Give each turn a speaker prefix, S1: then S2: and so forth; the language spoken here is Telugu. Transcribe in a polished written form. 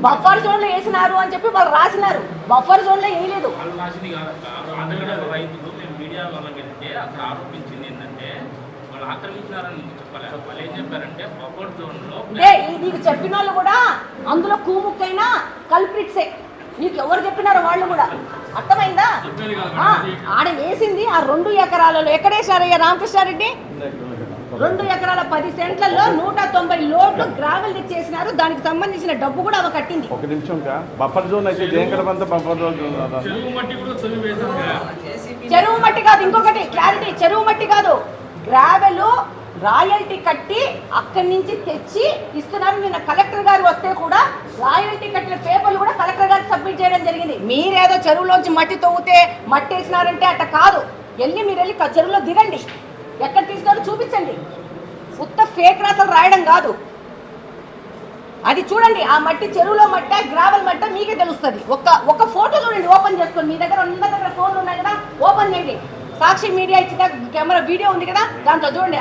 S1: బఫర్ జోన్ లో వేసినారు అని చెప్పి వాళ్ళు రాసినారు. బఫర్ జోన్ లో వేయలేదు.
S2: రైతులు మేము మీడియా వాళ్ళకి వెళ్తే అక్కడ ఆరోపించింది ఏంటంటే వాళ్ళు ఆక్రమించినారని చెప్పలేదు. వాళ్ళు ఏం చెప్పారంటే బఫర్ జోన్ లో
S1: నీకు చెప్పిన వాళ్ళు కూడా అందులో కూముక్కైనా కల్ప్రిట్సే. నీకు ఎవరు చెప్పినారో వాళ్ళు కూడా అర్థమైందా? ఆడ వేసింది ఆ 2 ఎకరాలలో ఎక్కడేసారయ్యా రామకృష్ణారెడ్డి? 2 ఎకరాల 10 సెంట్లలో 190 లోడ్లు గ్రావెల్ తెచ్చేసినారు. దానికి సంబంధించిన డబ్బు కూడా ఆమె కట్టింది.
S3: ఒక నిమిషం బఫర్ జోన్ అయితే బఫర్ జోన్
S1: చెరువు మట్టి కాదు, ఇంకొకటి క్లారిటీ, చెరువు మట్టి కాదు, గ్రావెల్ రాయల్టీ కట్టి అక్కడి నుంచి తెచ్చి ఇస్తున్నారు. నిన్న కలెక్టర్ గారు వస్తే కూడా రాయల్టీ కట్టిన పేపర్లు కూడా కలెక్టర్ గారికి సబ్మిట్ చేయడం జరిగింది. మీరేదో చెరువులోంచి మట్టి తవ్వుతే మట్టి వేసినారంటే అట్ట కాదు. మీరు వెళ్ళి చెరువులో దిగండి, ఎక్కడ తీసుకొని చూపించండి. ఉత్త ఫేక్ రాతలు రాయడం కాదు. అది చూడండి, ఆ మట్టి చెరువులో మట్ట గ్రావెల్ మట్ట మీకే తెలుస్తుంది. ఒక ఫోటో చూడండి, ఓపెన్ చేసుకోండి. మీ దగ్గర అందరి దగ్గర ఫోన్లు ఉన్నాయి కదా, ఓపెన్ చేయండి. సాక్షి మీడియా ఇచ్చిన కెమెరా వీడియో ఉంది కదా, దాంట్లో చూడండి.